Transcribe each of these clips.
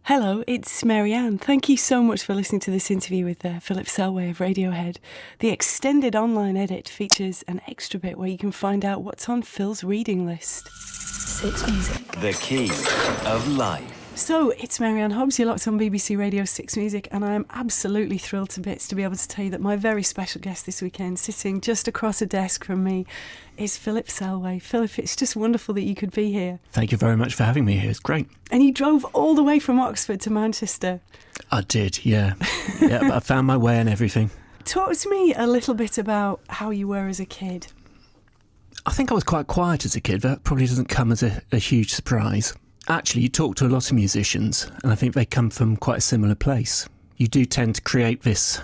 Hello, it's Marianne. Thank you so much for listening to this interview with Philip Selway of Radiohead. The extended online edit features an extra bit where you can find out what's on Phil's reading list. Six Music. The key of life. So, it's Marianne Hobbs, you're locked on BBC Radio 6 Music, and I am absolutely thrilled to bits to be able to tell you that my very special guest this weekend, sitting just across a desk from me, is Philip Selway. Philip, it's just wonderful that you could be here. Thank you very much for having me here. It's great. And you drove all the way from Oxford to Manchester. I did, yeah. Yeah, but I found my way and everything. Talk to me a little bit about how you were as a kid. I think I was quite quiet as a kid. That probably doesn't come as a huge surprise. Actually, you talk to a lot of musicians, and I think they come from quite a similar place. You do tend to create this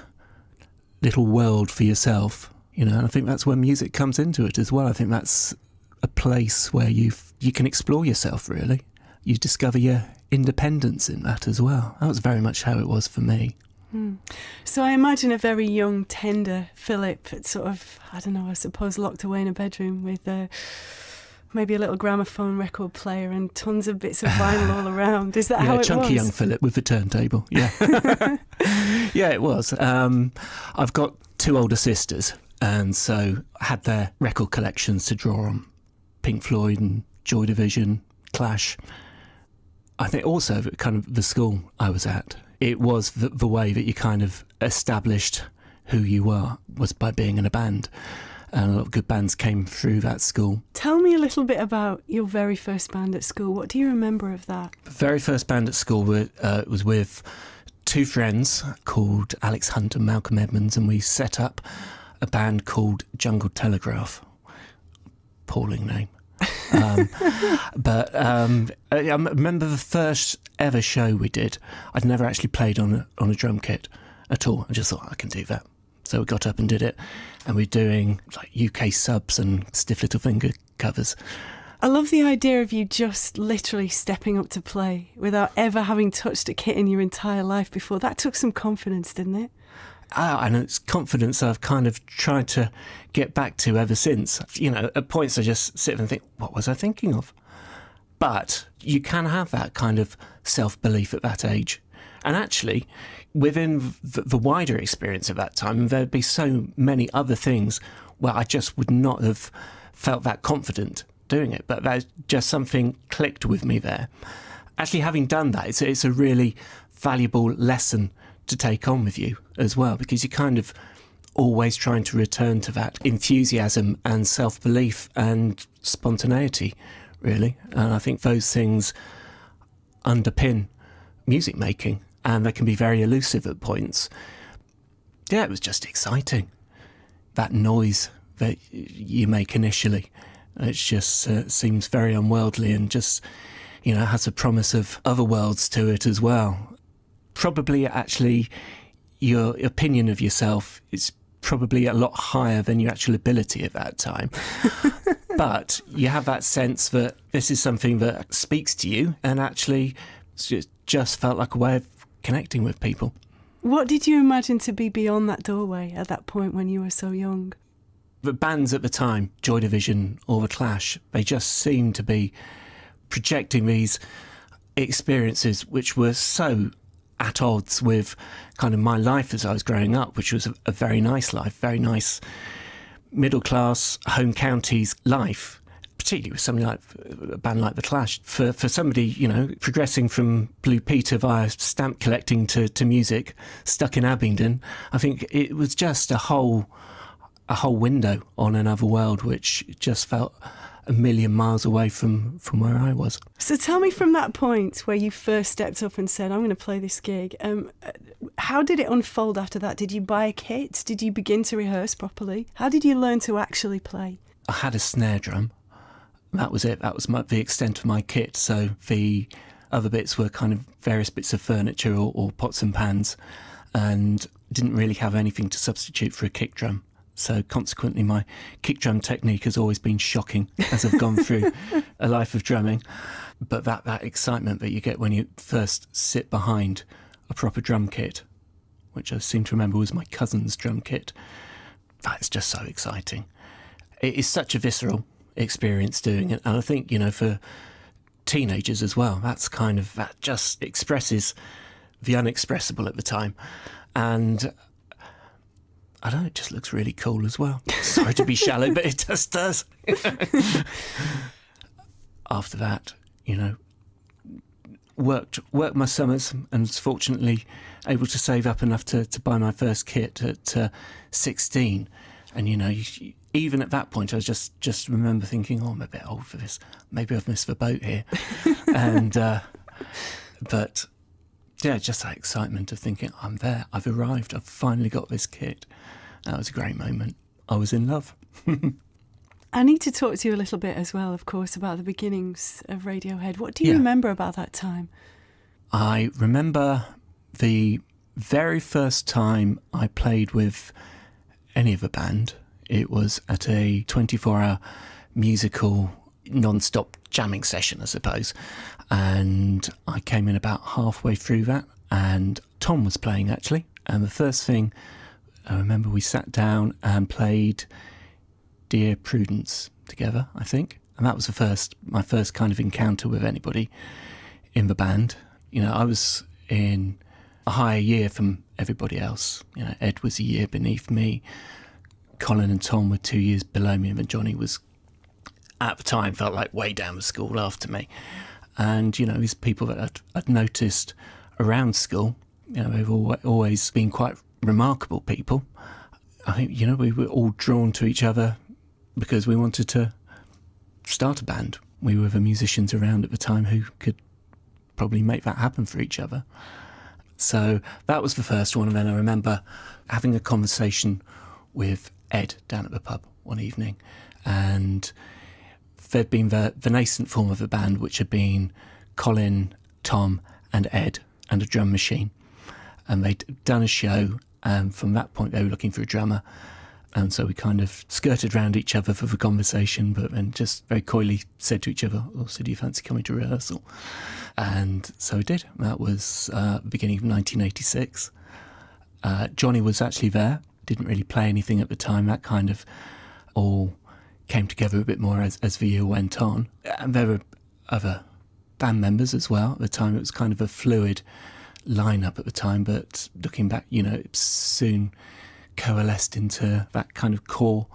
little world for yourself, you know, and I think that's where music comes into it as well. I think that's a place where you can explore yourself, really. You discover your independence in that as well. That was very much how it was for me. So I imagine a very young, tender Philip, sort of, I don't know, I suppose locked away in a bedroom with maybe a little gramophone record player and tons of bits of vinyl all around. Is that how it was? Yeah, chunky young Philip with the turntable, yeah. Yeah, it was. I've got two older sisters, and so I had their record collections to draw on. Pink Floyd and Joy Division, Clash. I think also kind of the school I was at, it was the way that you kind of established who you are was by being in a band. And a lot of good bands came through that school. Tell me a little bit about your very first band at school. What do you remember of that? The very first band at school was with two friends called Alex Hunt and Malcolm Edmonds, and we set up a band called Jungle Telegraph. Appalling name. But I remember the first ever show we did. I'd never actually played on a drum kit at all. I just thought, I can do that. So we got up and did it, and we're doing like UK subs and Stiff Little Finger covers. I love the idea of you just literally stepping up to play without ever having touched a kit in your entire life before. That took some confidence, didn't it? And it's confidence I've kind of tried to get back to ever since. You know, at points I just sit and think, what was I thinking of? But you can have that kind of self-belief at that age. And actually, within the wider experience of that time, there'd be so many other things where I just would not have felt that confident doing it. But that just something clicked with me there. Actually, having done that, it's a really valuable lesson to take on with you as well, because you're kind of always trying to return to that enthusiasm and self-belief and spontaneity, really. And I think those things underpin music making, and they can be very elusive at points. Yeah, it was just exciting. That noise that you make initially, it just seems very unworldly and just, you know, has a promise of other worlds to it as well. Probably actually your opinion of yourself is probably a lot higher than your actual ability at that time. But you have that sense that this is something that speaks to you, and actually it's just felt like a way of connecting with people. What did you imagine to be beyond that doorway at that point when you were so young? The bands at the time, Joy Division or The Clash, they just seemed to be projecting these experiences which were so at odds with kind of my life as I was growing up, which was a very nice life, very nice middle-class home counties life, particularly with something like a band like The Clash. For somebody, you know, progressing from Blue Peter via stamp collecting to music, stuck in Abingdon, I think it was just a whole window on another world, which just felt a million miles away from where I was. So tell me, from that point where you first stepped up and said, I'm going to play this gig, how did it unfold after that? Did you buy a kit? Did you begin to rehearse properly? How did you learn to actually play? I had a snare drum. That was it. That was the extent of my kit. So the other bits were kind of various bits of furniture or pots and pans, and didn't really have anything to substitute for a kick drum. So consequently, my kick drum technique has always been shocking as I've gone through a life of drumming. But that excitement that you get when you first sit behind a proper drum kit, which I seem to remember was my cousin's drum kit, that is just so exciting. It is such a visceral experience doing it. And I think, you know, for teenagers as well. That just expresses the unexpressible at the time. And I don't know, it just looks really cool as well. Sorry to be shallow, but it just does. After that, worked my summers and was fortunately able to save up enough to buy my first kit at 16. And, even at that point, I just remember thinking, I'm a bit old for this. Maybe I've missed the boat here. And, but, yeah, just that excitement of thinking, I'm there, I've arrived, I've finally got this kit. That was a great moment. I was in love. I need to talk to you a little bit as well, of course, about the beginnings of Radiohead. What do you remember about that time? I remember the very first time I played with any of a band. It was at a 24-hour musical non-stop jamming session, I suppose. And I came in about halfway through that, and Tom was playing, actually. And the first thing I remember, we sat down and played Dear Prudence together, I think. And that was my first kind of encounter with anybody in the band. I was in a higher year from everybody else. Ed was a year beneath me. Colin and Tom were 2 years below me, and then Johnny was, at the time, felt like way down the school after me. And, these people that I'd noticed around school, they've always been quite remarkable people. I think, we were all drawn to each other because we wanted to start a band. We were the musicians around at the time who could probably make that happen for each other. So that was the first one. And then I remember having a conversation with Ed down at the pub one evening. And there'd been the nascent form of the band, which had been Colin, Tom and Ed and a drum machine. And they'd done a show, and from that point they were looking for a drummer. And so we kind of skirted around each other for the conversation, but then just very coyly said to each other, so do you fancy coming to rehearsal? And so we did. That was the beginning of 1986. Johnny was actually there, didn't really play anything at the time. That kind of all came together a bit more as the year went on. And there were other band members as well. At the time, it was kind of a fluid lineup at the time, but looking back, it soon coalesced into that kind of core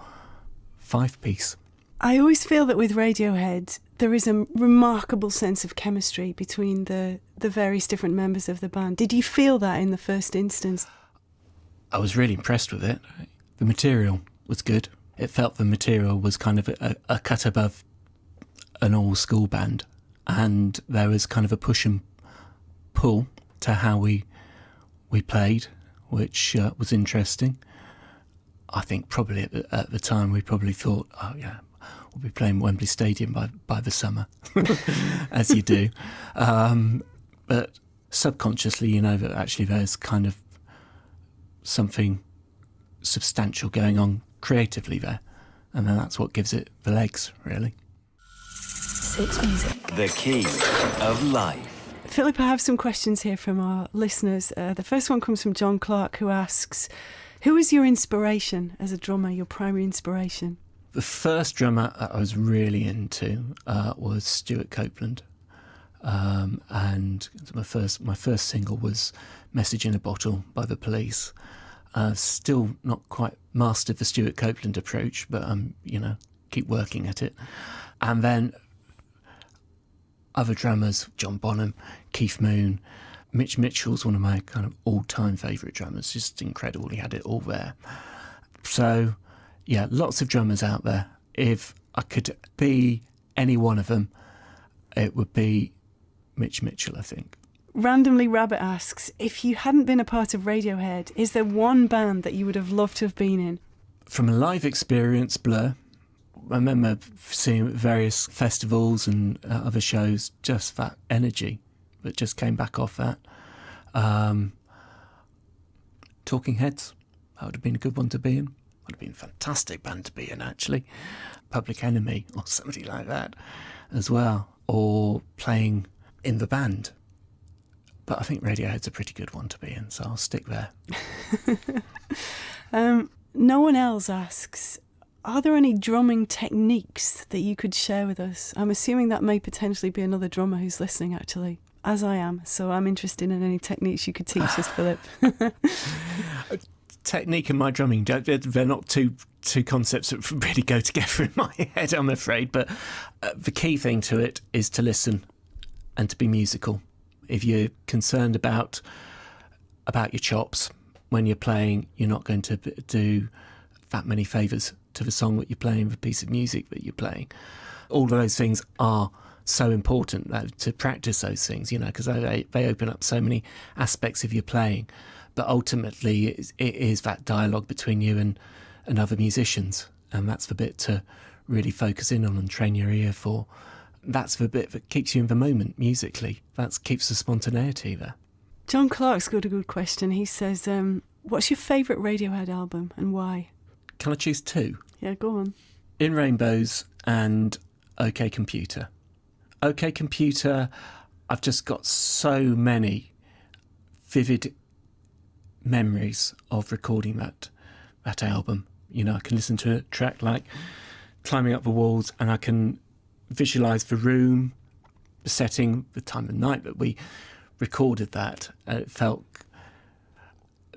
five-piece. I always feel that with Radiohead, there is a remarkable sense of chemistry between the various different members of the band. Did you feel that in the first instance? I was really impressed with it. The material was good. It felt the material was kind of a cut above an all-school band, and there was kind of a push and pull to how we played, which was interesting. I think probably at the time we probably thought, we'll be playing Wembley Stadium by the summer, as you do. But subconsciously, you know that actually there's kind of something substantial going on creatively there. And then that's what gives it the legs, really. Six Music. The Key of Life. Philip, I have some questions here from our listeners. The first one comes from John Clark, who asks, who is your inspiration as a drummer, your primary inspiration? The first drummer I was really into was Stuart Copeland. And my first single was Message in a Bottle by The Police. Still not quite mastered the Stuart Copeland approach, but keep working at it. And then other drummers, John Bonham, Keith Moon, Mitch Mitchell's one of my kind of all-time favourite drummers, just incredible. He had it all there. So, yeah, lots of drummers out there. If I could be any one of them, it would be Mitch Mitchell, I think. Randomly Rabbit asks, if you hadn't been a part of Radiohead, is there one band that you would have loved to have been in? From a live experience, Blur. I remember seeing various festivals and other shows, just that energy that just came back off that. Talking Heads, that would have been a good one to be in. Would have been a fantastic band to be in, actually. Public Enemy or somebody like that as well. Or playing in the band. But I think Radiohead's a pretty good one to be in, so I'll stick there. No one else asks, Are there any drumming techniques that you could share with us? I'm assuming that may potentially be another drummer who's listening, actually, as I am. So I'm interested in any techniques you could teach us, Philip. Technique and my drumming, they're not two concepts that really go together in my head, I'm afraid. But the key thing to it is to listen and to be musical. If you're concerned about your chops when you're playing, you're not going to do that many favours to the song that you're playing, the piece of music that you're playing. All of those things are so important to practice those things, because they open up so many aspects of your playing. But ultimately, it is that dialogue between you and other musicians, and that's the bit to really focus in on and train your ear for. That's the bit that keeps you in the moment musically. That keeps the spontaneity there. John Clark's got a good question. He says, what's your favourite Radiohead album and why? Can I choose two? Yeah, go on. In Rainbows and OK Computer. OK Computer, I've just got so many vivid memories of recording that album. I can listen to a track like Climbing Up the Walls and I can visualise the room, the setting, the time of night that we recorded that. It felt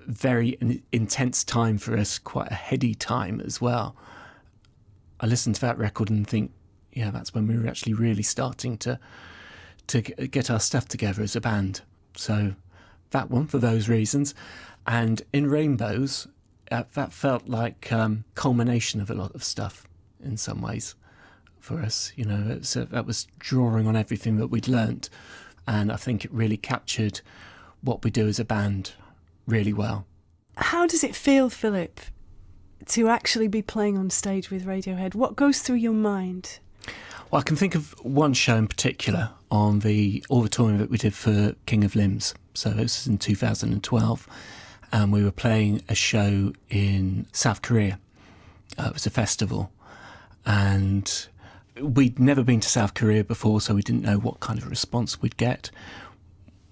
very intense time for us, quite a heady time as well. I listen to that record and think, yeah, that's when we were actually really starting to get our stuff together as a band. So that one for those reasons. And in Rainbows, that felt like culmination of a lot of stuff in some ways for us. That was drawing on everything that we'd learnt, and I think it really captured what we do as a band really well. How does it feel, Philip, to actually be playing on stage with Radiohead? What goes through your mind? Well, I can think of one show in particular on all the touring that we did for King of Limbs. So this was in 2012, and we were playing a show in South Korea. It was a festival, and we'd never been to South Korea before, so we didn't know what kind of response we'd get,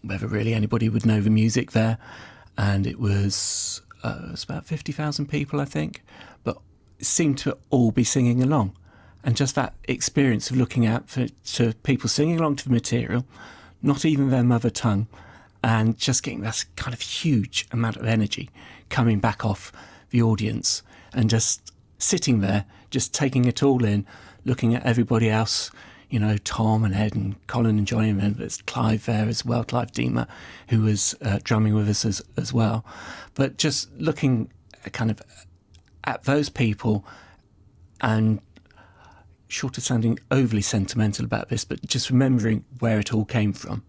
whether really anybody would know the music there. And it was about 50,000 people, I think, but it seemed to all be singing along. And just that experience of looking out to people singing along to the material, not even their mother tongue, and just getting this kind of huge amount of energy coming back off the audience and just sitting there, just taking it all in, looking at everybody else, Tom and Ed and Colin and Johnny, and then there's Clive there as well, Clive Deemer, who was drumming with us as well. But just looking at those people, and short of sounding overly sentimental about this, but just remembering where it all came from.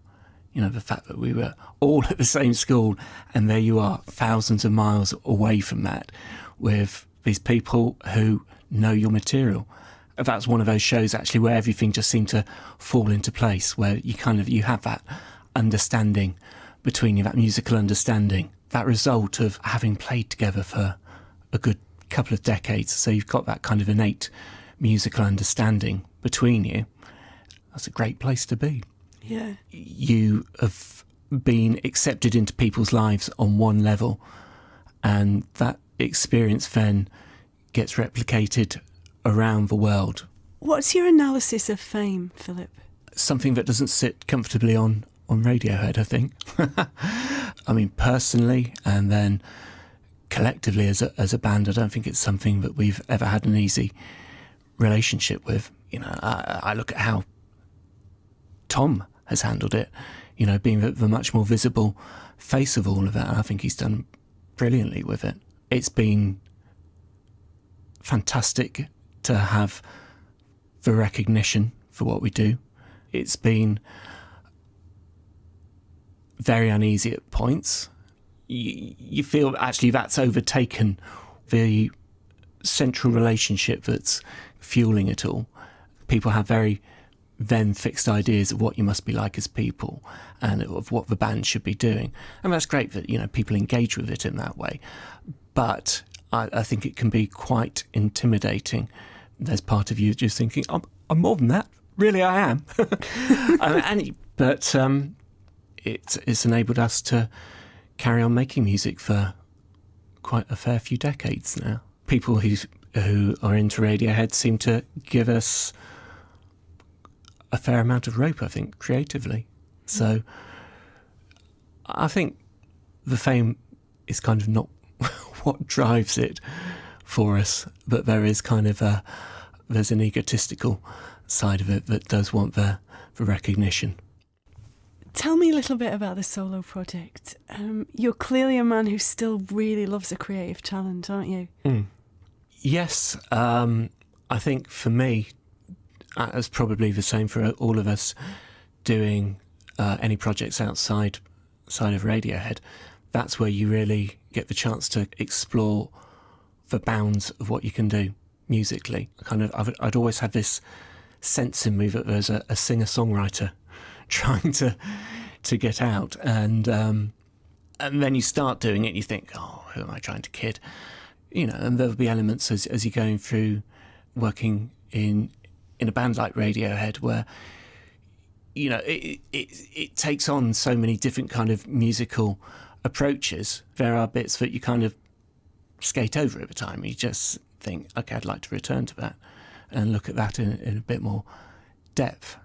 The fact that we were all at the same school, and there you are, thousands of miles away from that, with these people who know your material. That's one of those shows actually where everything just seemed to fall into place, where you have that understanding between you, that musical understanding, that result of having played together for a good couple of decades. So you've got that kind of innate musical understanding between you. That's a great place to be. Yeah. You have been accepted into people's lives on one level, and that experience then gets replicated around the world. What's your analysis of fame, Philip? Something that doesn't sit comfortably on Radiohead, I think. I mean, personally, and then collectively as a band, I don't think it's something that we've ever had an easy relationship with. I look at how Tom has handled it, being the much more visible face of all of that. I think he's done brilliantly with it. It's been fantastic to have the recognition for what we do. It's been very uneasy at points. You feel actually that's overtaken the central relationship that's fueling it all. People have very then fixed ideas of what you must be like as people and of what the band should be doing. And that's great that, people engage with it in that way. But I think it can be quite intimidating. There's part of you just thinking, I'm more than that. Really, I am. But it's enabled us to carry on making music for quite a fair few decades now. People who who are into Radiohead seem to give us a fair amount of rope, I think, creatively. So I think the fame is kind of not what drives it for us, but there is kind of there's an egotistical side of it that does want the recognition. Tell me a little bit about the solo project. You're clearly a man who still really loves a creative challenge, aren't you? Yes, I think for me, it's probably the same for all of us doing any projects outside of Radiohead. That's where you really get the chance to explore the bounds of what you can do musically. I'd always had this sense in me that there's a singer-songwriter trying to get out, and then you start doing it and you think, oh, who am I trying to kid? You know, and there'll be elements as you're going through working in a band like Radiohead where, you know, it takes on so many different kind of musical approaches. There are bits that you kind of skate over at the time. You just think, okay, I'd like to return to that and look at that in a bit more depth.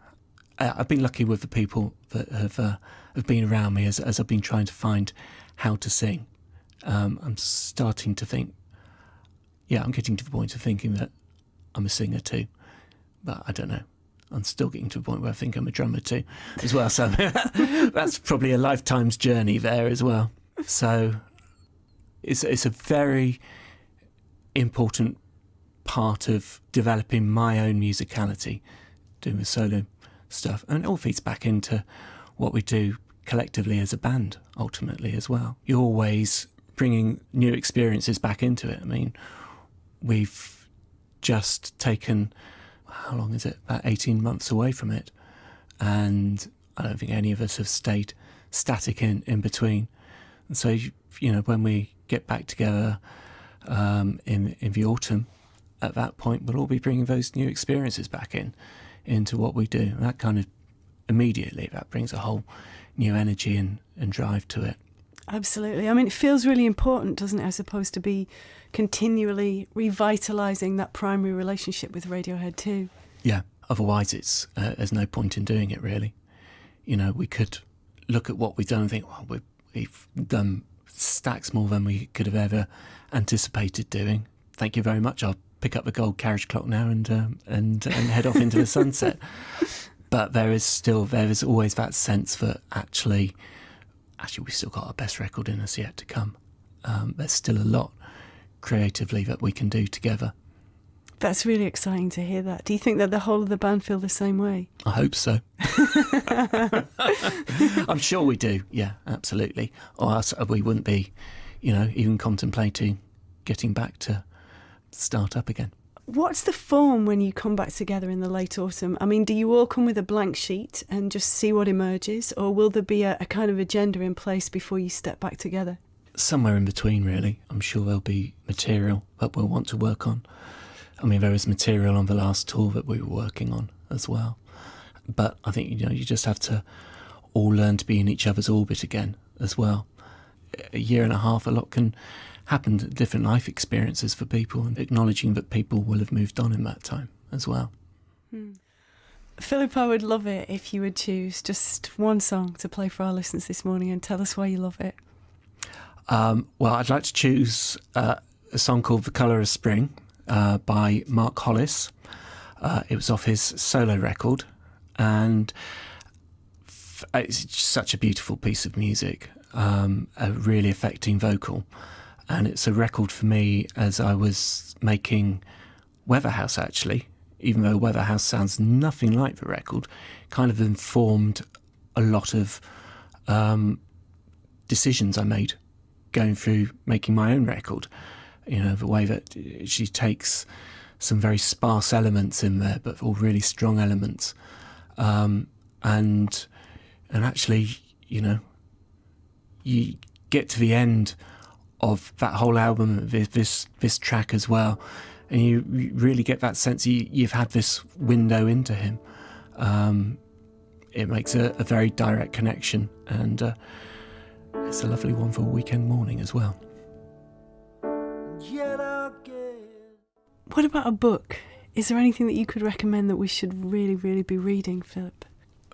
I've been lucky with the people that have been around me as I've been trying to find how to sing. I'm starting to think, I'm getting to the point of thinking that I'm a singer too, but I don't know. I'm still getting to the point where I think I'm a drummer too, as well. So that's probably a lifetime's journey there as well. So it's a very important part of developing my own musicality, doing the solo stuff, and it all feeds back into what we do collectively as a band ultimately as well. You're always bringing new experiences back into it. I mean, we've just taken, how long is it, about 18 months away from it, and I don't think any of us have stayed static in between. And so, you know, when we get back together in the autumn, at that point we'll all be bringing those new experiences back into what we do. And that kind of immediately, that brings a whole new energy and drive to it. Absolutely. I mean, it feels really important, doesn't it, I suppose, to be continually revitalising that primary relationship with Radiohead too. Yeah, otherwise it's there's no point in doing it, really. You know, we could look at what we've done and think, well, we've done stacks more than we could have ever anticipated doing. Thank you very much. I'll pick up the gold carriage clock now and head off into the sunset. But there is always that sense that actually we've still got our best record in us yet to come. There's still a lot creatively that we can do together. That's really exciting to hear that. Do you think that the whole of the band feel the same way? I hope so. I'm sure we do, yeah, absolutely. Or else we wouldn't be, you know, even contemplating getting back to start up again. What's the form when you come back together in the late autumn? I mean, do you all come with a blank sheet and just see what emerges, or will there be a kind of agenda in place before you step back together? Somewhere in between, really. I'm sure there'll be material that we'll want to work on. I mean, there was material on the last tour that we were working on as well. But I think, you know, you just have to all learn to be in each other's orbit again as well. A year and a half, a lot can happen, different life experiences for people, and acknowledging that people will have moved on in that time as well. Philip, I would love it if you would choose just one song to play for our listeners this morning and tell us why you love it. Well, I'd like to choose a song called The Colour of Spring by Mark Hollis. It was off his solo record, and it's such a beautiful piece of music, a really affecting vocal. And it's a record for me as I was making Weatherhouse, actually, even though Weatherhouse sounds nothing like the record, kind of informed a lot of decisions I made going through making my own record. You know, the way that she takes some very sparse elements in there, but all really strong elements. And actually, you know, you get to the end of that whole album, this track as well, and you really get that sense you've had this window into him. It makes a very direct connection, and it's a lovely one for a weekend morning as well. What about a book? Is there anything that you could recommend that we should really, really be reading, Philip?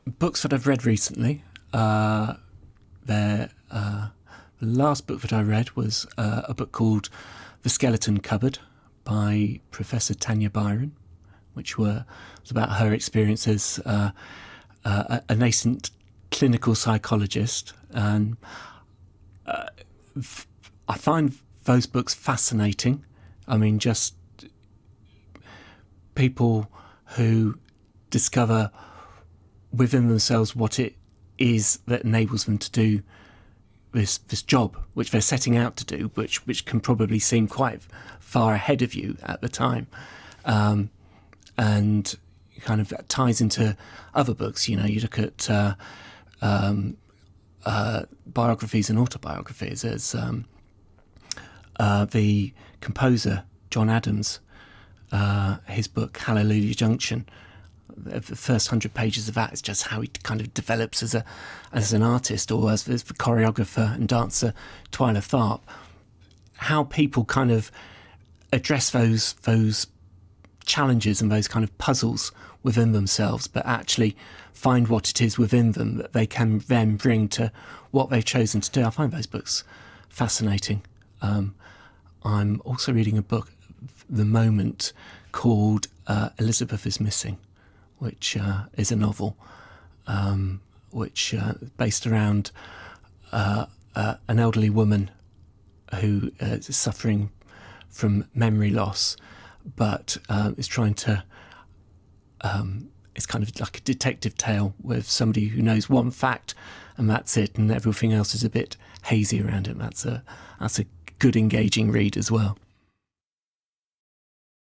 Books that I've read recently, the last book that I read was a book called The Skeleton Cupboard by Professor Tanya Byron, which was about her experience as a nascent clinical psychologist. And I find those books fascinating. I mean, just people who discover within themselves what it is that enables them to do this job, which they're setting out to do, which can probably seem quite far ahead of you at the time. And kind of ties into other books. You know, you look at biographies and autobiographies. As the composer John Adams, his book Hallelujah Junction, the first 100 pages of that is just how he kind of develops as an artist, or as the choreographer and dancer Twyla Tharp. How people kind of address those challenges and those kind of puzzles within themselves, but actually find what it is within them that they can then bring to what they've chosen to do. I find those books fascinating. I'm also reading a book at the moment called Elizabeth is Missing, which is a novel which is based around an elderly woman who is suffering from memory loss, but is trying to... it's kind of like a detective tale with somebody who knows one fact and that's it, and everything else is a bit hazy around it. That's a good engaging read as well.